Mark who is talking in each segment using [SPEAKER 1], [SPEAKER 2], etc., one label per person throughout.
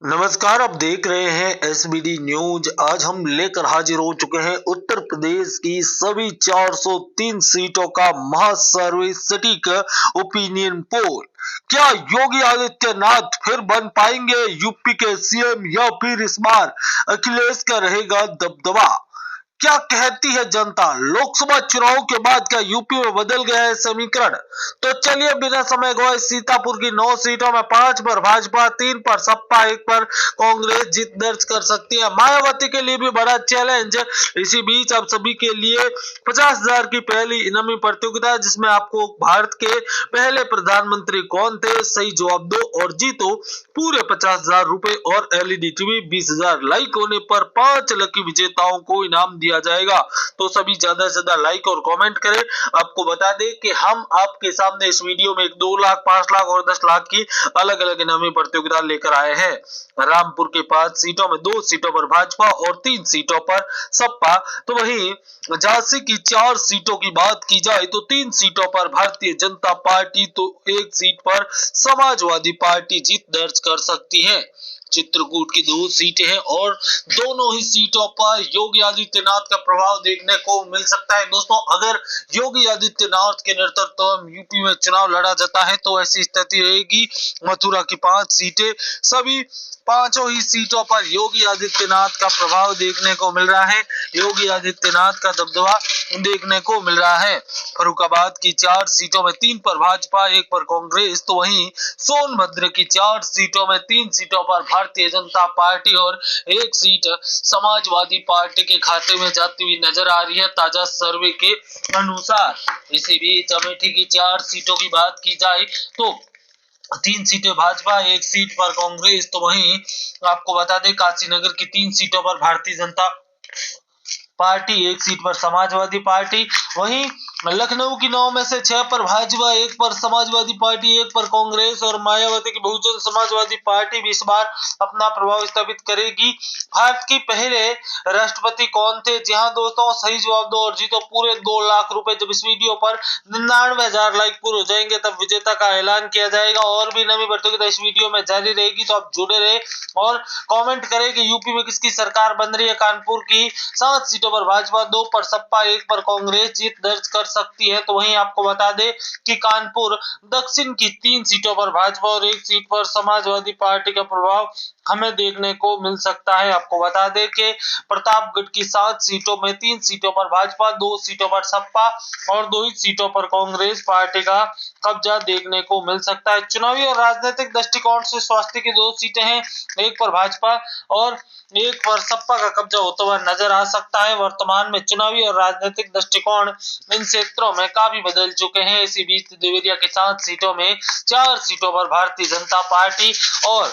[SPEAKER 1] नमस्कार, आप देख रहे हैं एसबीडी न्यूज। आज हम लेकर हाजिर हो चुके हैं उत्तर प्रदेश की सभी 403 सीटों का महासर्वे सटीक ओपिनियन पोल। क्या योगी आदित्यनाथ फिर बन पाएंगे यूपी के सीएम या फिर इस बार अखिलेश का रहेगा दबदबा? क्या कहती है जनता? लोकसभा चुनाव के बाद क्या यूपी में बदल गया है समीकरण? तो चलिए बिना समय गवाए सीतापुर की 9 सीटों में 5 पर भाजपा, 3 पर सपा, 1 पर कांग्रेस जीत दर्ज कर सकती है। मायावती के लिए भी बड़ा चैलेंज। इसी बीच आप सभी के लिए 50,000 की पहली इनामी प्रतियोगिता, जिसमें आपको भारत के पहले प्रधानमंत्री कौन थे, सही जवाब दो और जीतो पूरे 50,000 रुपए और एलईडी टीवी। 20,000 लाइक होने पर 5 लकी विजेताओं को इनाम दिया जाएगा। तो सभी ज्यादा से ज्यादा लाइक और कमेंट करें। आपको बता दें कि हम आपके सामने इस वीडियो में 2 लाख, 5 लाख और 10 लाख की अलग अलग इनामी प्रतियोगिता लेकर आए हैं। रामपुर के 5 सीटों में 2 सीटों पर भाजपा और 3 सीटों पर सपा। तो वहीं झांसी की 4 सीटों की बात की जाए तो 3 सीटों पर भारतीय जनता पार्टी, तो 1 सीट पर समाजवादी पार्टी जीत दर्ज कर सकती है। चित्रकूट की 2 सीटें हैं और दोनों ही सीटों पर योगी आदित्यनाथ का प्रभाव देखने को मिल सकता है। दोस्तों, अगर योगी आदित्यनाथ के नेतृत्व में यूपी में चुनाव लड़ा जाता है तो ऐसी स्थिति रहेगी। मथुरा की 5 सीटें, सभी पांचों ही सीटों पर योगी आदित्यनाथ का प्रभाव देखने को मिल रहा है। योगी आदित्यनाथ का दबदबा देखने को मिल रहा है। फरुखाबाद की 4 सीटों में 3 पर भाजपा, 1 पर कांग्रेस। तो वहीं सोनभद्र की 4 सीटों में 3 सीटों पर भारतीय जनता पार्टी और 1 सीट समाजवादी पार्टी के खाते में जाती हुई नजर आ रही है ताजा सर्वे के अनुसार। इसी बीच अमेठी की 4 सीटों की बात की जाए तो 3 सीटें भाजपा, 1 सीट पर कांग्रेस। तो वहीं आपको बता दें काशीनगर की 3 सीटों पर भारतीय जनता पार्टी, 1 सीट पर समाजवादी पार्टी। वहीं लखनऊ की 9 में से 6 पर भाजपा, 1 पर समाजवादी पार्टी, 1 पर कांग्रेस और मायावती की बहुजन समाजवादी पार्टी भी इस बार अपना प्रभाव स्थापित करेगी। भारत के पहले राष्ट्रपति कौन थे? जी हाँ दोस्तों, सही जवाब दो और जीतो पूरे 2 लाख रुपए। जब इस वीडियो पर 99,000 लाइक पूरे हो जाएंगे तब विजेता का ऐलान किया जाएगा। और भी नवी प्रतियोगिता इस वीडियो में जारी रहेगी, तो आप जुड़े रहे और कमेंट करें कि यूपी में किसकी सरकार बन रही है। कानपुर की 7 सीटों पर भाजपा, 2 पर सपा, 1 पर कांग्रेस जीत दर्ज कर सकती है। तो वहीं आपको बता दें कि कानपुर दक्षिण की 3 सीटों पर भाजपा और 1 सीट पर समाजवादी पार्टी का प्रभाव हमें देखने को मिल सकता है। आपको बता दें कि प्रतापगढ़ की 7 सीटों में 3 सीटों पर भाजपा, 2 सीटों पर सपा और 2 ही सीटों पर कांग्रेस पार्टी का कब्जा देखने को मिल सकता है। चुनावी और राजनीतिक दृष्टिकोण से स्वास्थ्य की 2 सीटें हैं, 1 पर भाजपा और 1 पर सपा का कब्जा होता हुआ नजर आ सकता है। वर्तमान में चुनावी और राजनीतिक दृष्टिकोण इन क्षेत्रों में काफी बदल चुके हैं। इसी बीच देवरिया की 7 सीटों में 4 सीटों पर भारतीय जनता पार्टी और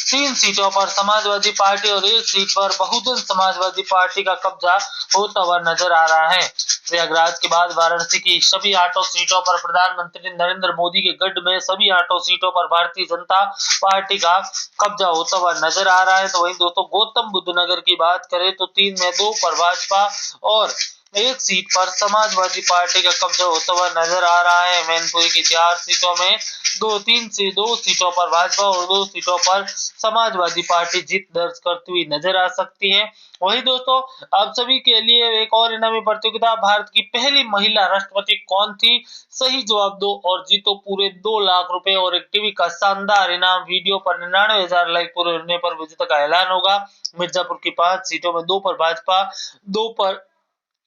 [SPEAKER 1] 3 सीटों पर समाजवादी पार्टी और 1 सीट पर बहुजन समाजवादी पार्टी का कब्जा होता हुआ नजर आ रहा है। प्रयागराज के बाद वाराणसी की सभी 8 सीटों पर प्रधानमंत्री नरेंद्र मोदी के गढ़ में सभी 8 सीटों पर भारतीय जनता पार्टी का कब्जा होता हुआ नजर आ रहा है। तो वहीं दोस्तों गौतम बुद्ध नगर की बात करें तो 3 में 2 पर भाजपा और 1 सीट पर समाजवादी पार्टी का कब्जा होता हुआ नजर आ रहा है। मैनपुरी की 4 सीटों में 2 सीटों पर भाजपा और 2 सीटों पर समाजवादी पार्टी जीत दर्ज करती हुई नजर आ सकती है। वहीं दोस्तों आप सभी के लिए एक और इनामी प्रतियोगिता, भारत की पहली महिला राष्ट्रपति कौन थी? सही जवाब दो और जीतो पूरे 2 लाख रुपए और एक टीवी का शानदार इनाम। वीडियो पर 99,000 लाइक पूरे होने पर विजेता का ऐलान होगा। मिर्जापुर की 5 सीटों में 2 पर भाजपा, 2 पर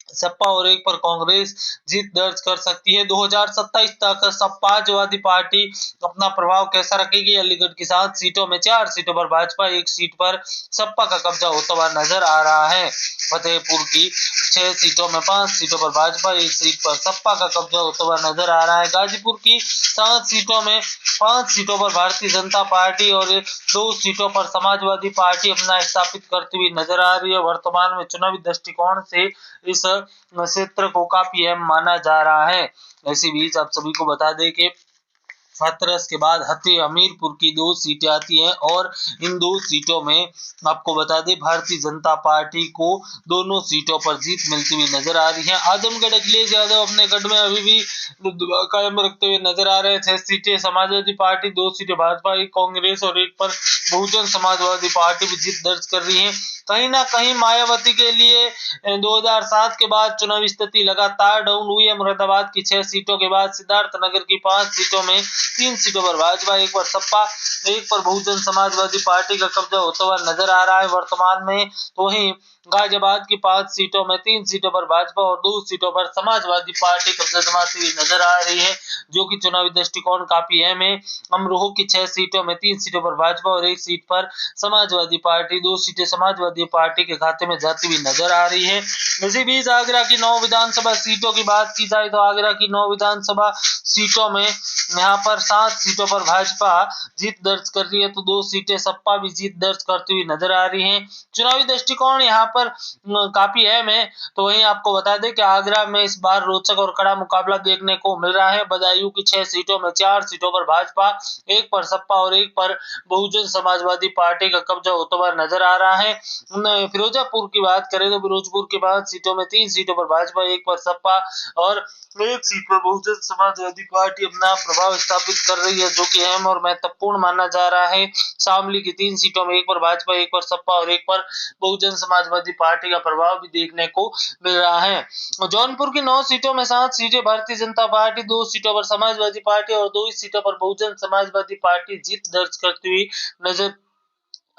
[SPEAKER 1] सपा और 1 पर कांग्रेस जीत दर्ज कर सकती है। 2027 तक समाजवादी पार्टी अपना प्रभाव कैसा रखेगी? अलीगढ़ की 7 सीटों में 4 सीटों पर भाजपा, 1 सीट पर सपा का कब्जा होता हुआ नजर आ रहा है। फतेहपुर की 6 सीटों में 5 सीटों पर भाजपा, 1 सीट पर सपा का कब्जा होता हुआ नजर आ रहा है। गाजीपुर की 7 सीटों में 5 सीटों पर भारतीय जनता पार्टी और 2 सीटों पर समाजवादी पार्टी अपना स्थापित करती हुई नजर आ रही है। वर्तमान में चुनावी दृष्टिकोण से इस क्षेत्र को काफी अहम माना जा रहा है। इसी बीच आप सभी को बता दें कि हाथरस के बाद हमीरपुर की 2 सीटें आती हैं और इन 2 सीटों में आपको बता दें भारतीय जनता पार्टी को दोनों सीटों पर जीत मिलती हुई नजर आ रही है। आजमगढ़ अखिलेश यादव अपने गढ़ में अभी भी कायम रखते हुए नजर आ रहे हैं। 6 सीटें समाजवादी पार्टी, 2 सीटें भाजपा, 1 कांग्रेस और 1 पर बहुजन समाजवादी पार्टी भी जीत दर्ज कर रही है। कहीं ना कहीं मायावती के लिए 2007 के बाद चुनावी स्थिति लगातार डाउन हुई है। मुरादाबाद की 6 सीटों के बाद सिद्धार्थनगर की 5 सीटों में 3 सीटों पर भाजपा, 1 पर सपा, 1 पर बहुजन समाजवादी पार्टी का कब्जा होता हुआ नजर आ रहा है वर्तमान में। वहीं गाजियाबाद की 5 सीटों में 3 सीटों पर भाजपा और 2 सीटों पर समाजवादी पार्टी कब्जा जमाती हुई नजर आ रही है, जो कि चुनावी दृष्टिकोण काफी अहम है। अमरोह की 6 सीटों में 3 सीटों पर भाजपा और 1 सीट पर समाजवादी पार्टी, 2 सीटें समाजवादी पार्टी के खाते में जाती हुई नजर आ रही है। इसी बीच आगरा की 9 विधानसभा सीटों की बात की जाए तो आगरा की 9 विधानसभा सीटों में यहाँ पर 7 सीटों पर भाजपा जीत दर्ज कर रही है तो 2 सीटें सपा भी जीत दर्ज करती हुई नजर आ रही हैं। चुनावी दृष्टिकोण यहाँ पर काफी अहम है। तो वहीं आपको बता दें कि आगरा में इस बार रोचक और कड़ा मुकाबला देखने को मिल रहा है। बदायूं की 6 सीटों में 4 सीटों पर भाजपा, 1 पर सपा और 1 पर बहुजन समाजवादी पार्टी का कब्जा होता हुआ नजर आ रहा है। फिरोजापुर की बात करें तो फिरोजपुर की 5 सीटों में 3 सीटों पर भाजपा, 1 पर सपा और 1 सीट पर बहुजन समाजवादी पार्टी अपना प्रभाव स्थापित कर रही है, जो कि अहम और महत्वपूर्ण माना जा रहा है। शामली की 3 सीटों में 1 पर भाजपा, 1 पर सपा और 1 पर बहुजन समाजवादी पार्टी का प्रभाव भी देखने को मिल रहा है। जौनपुर की 9 सीटों में 7 सीटें भारतीय जनता पार्टी, 2 सीटों पर समाजवादी पार्टी और 2 सीटों पर बहुजन समाजवादी पार्टी जीत दर्ज करती हुई नजर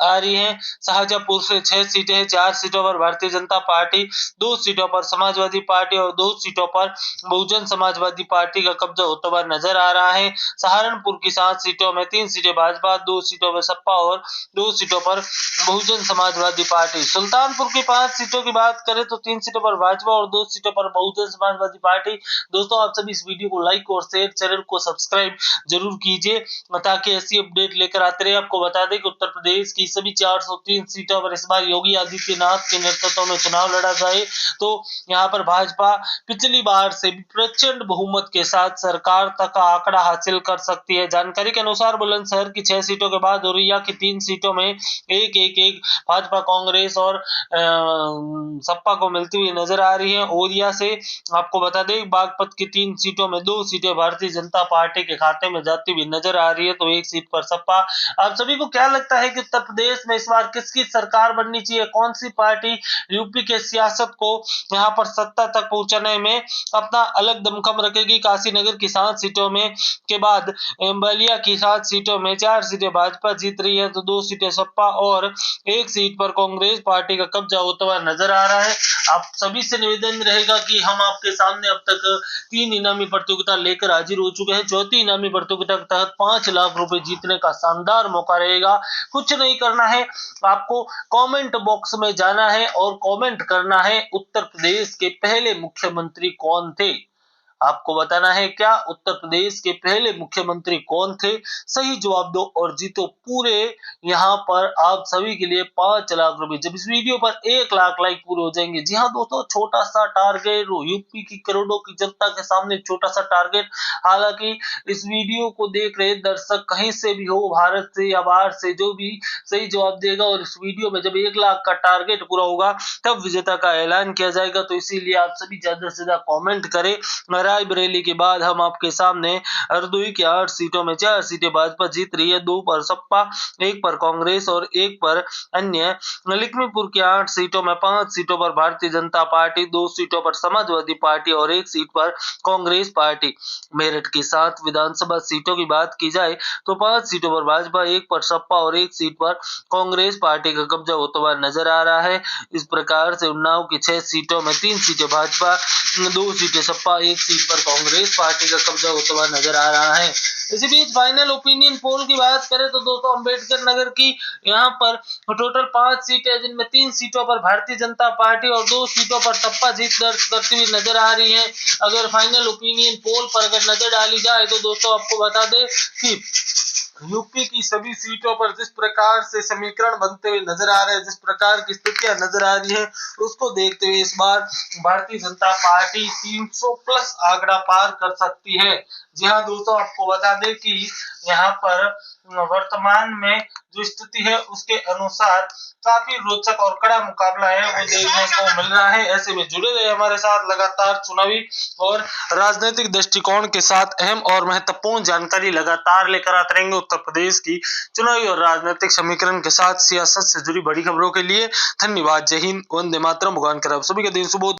[SPEAKER 1] आ रही है। शाहजहांपुर से 6 सीटें, 4 सीटों पर भारतीय जनता पार्टी, 2 सीटों पर समाजवादी पार्टी और 2 सीटों पर बहुजन समाजवादी पार्टी का कब्जा होता हुआ नजर आ रहा है। सहारनपुर की 7 सीटों में 3 सीटें भाजपा, 2 सीटों पर सपा और 2 सीटों पर बहुजन समाजवादी पार्टी। सुल्तानपुर की 5 सीटों की बात करें तो 3 सीटों पर भाजपा और 2 सीटों पर बहुजन समाजवादी पार्टी। दोस्तों, आप सभी इस वीडियो को लाइक और शेयर, चैनल को सब्सक्राइब जरूर कीजिए ताकि ऐसी अपडेट लेकर आते रहे। आपको बता दें कि उत्तर प्रदेश की सभी 403 सीटों पर इस बार योगी आदित्यनाथ के नेतृत्व में चुनाव लड़ा जाए तो यहाँ पर भाजपा पिछली बार से प्रचंड बहुमत के साथ सरकार तक का आंकड़ा हासिल कर सकती है। जानकारी के अनुसार बुलंदशहर की 6 सीटों के बाद औरैया की 3 सीटों में एक भाजपा, कांग्रेस और सपा को मिलती हुई नजर आ रही है। औरैया से आपको बता दें बागपत की 3 सीटों में 2 सीटें भारतीय जनता पार्टी के खाते में जाती हुई नजर आ रही है तो 1 सीट पर सपा। आप सभी को क्या लगता है कि उत्तर प्रदेश में इस बार किसकी सरकार बननी चाहिए? कौन सी पार्टी यूपी के सियासत को यहाँ पर सत्ता तक पहुंचाने में अपना अलग दमखम रखेगी? काशीनगर की 7 सीटों में के बाद बलिया की 7 सीटों में 4 सीटें भाजपा जीत रही है तो 2 सीटें सपा और 1 सीट पर कांग्रेस पार्टी का कब्जा होता हुआ नजर आ रहा है। आप सभी से निवेदन रहेगा कि हम आपके सामने अब तक 3 इनामी प्रतियोगिता लेकर हाजिर हो चुके हैं। चौथी इनामी प्रतियोगिता के तहत 5 लाख रुपए जीतने का शानदार मौका रहेगा। कुछ नहीं करना है, आपको कमेंट बॉक्स में जाना है और कमेंट करना है उत्तर प्रदेश के पहले मुख्यमंत्री कौन थे। आपको बताना है क्या उत्तर प्रदेश के पहले मुख्यमंत्री कौन थे। सही जवाब दो और जीतो पूरे यहाँ पर आप सभी के लिए 5 लाख रुपए। जब इस वीडियो पर 1 लाख लाइक पूरे हो जाएंगे, जी हाँ दोस्तों, छोटा सा टारगेट, यूपी की करोड़ों की जनता के सामने छोटा सा टारगेट। हालांकि इस वीडियो को देख रहे दर्शक कहीं से भी हो, भारत से या बाहर से, जो भी सही जवाब देगा और इस वीडियो में जब 1 लाख का टारगेट पूरा होगा तब विजेता का ऐलान किया जाएगा। तो इसीलिए आप सभी ज्यादा से ज्यादा कॉमेंट करें। रायबरेली के बाद हम आपके सामने हरदोई की 8 सीटों में 4 सीटें भाजपा जीत रही है, 2 पर सपा, 1 पर कांग्रेस और 1 पर अन्य। लखीमपुर की 8 सीटों में 5 सीटों पर भारतीय जनता पार्टी, 2 सीटों पर समाजवादी पार्टी और 1 सीट पर कांग्रेस पार्टी। मेरठ की 7 विधानसभा सीटों की बात की जाए तो 5 सीटों पर भाजपा, 1 पर सपा और 1 सीट पर कांग्रेस पार्टी का कब्जा होता हुआ नजर आ रहा है। इस प्रकार से उन्नाव की 6 सीटों में 3 सीटें भाजपा, 2 सीटें सपा, 1 सीट पर कांग्रेस पार्टी का कब्जा होता हुआ नजर आ रहा है। इसी बीच फाइनल ओपिनियन पोल की बात करें तो दोस्तों अंबेडकर नगर की यहाँ पर टोटल 5 सीटें, जिनमें 3 सीटों पर भारतीय जनता पार्टी और 2 सीटों पर सपा जीत दर्ज करती हुई नजर आ रही है। अगर फाइनल ओपिनियन पोल पर अगर नजर डाली जाए तो दोस्तों आपको बता दें कि यूपी की सभी सीटों पर जिस प्रकार से समीकरण बनते हुए नजर आ रहे हैं, जिस प्रकार की स्थितियां नजर आ रही है, उसको देखते हुए इस बार भारतीय जनता पार्टी 300 प्लस आंकड़ा पार कर सकती है। जी हाँ दोस्तों, आपको बता दें कि यहाँ पर वर्तमान में जो स्थिति है उसके अनुसार काफी रोचक और कड़ा मुकाबला है वो देखने को मिल रहा है। ऐसे में जुड़े रहे हमारे साथ, लगातार चुनावी और राजनीतिक दृष्टिकोण के साथ अहम और महत्वपूर्ण जानकारी लगातार लेकर आते रहेंगे उत्तर प्रदेश की चुनावी और राजनीतिक समीकरण के साथ सियासत से जुड़ी बड़ी खबरों के लिए। धन्यवाद। जय हिंद, वंदे मातरम, भगवान करे आप सभी का दिन शुभ हो।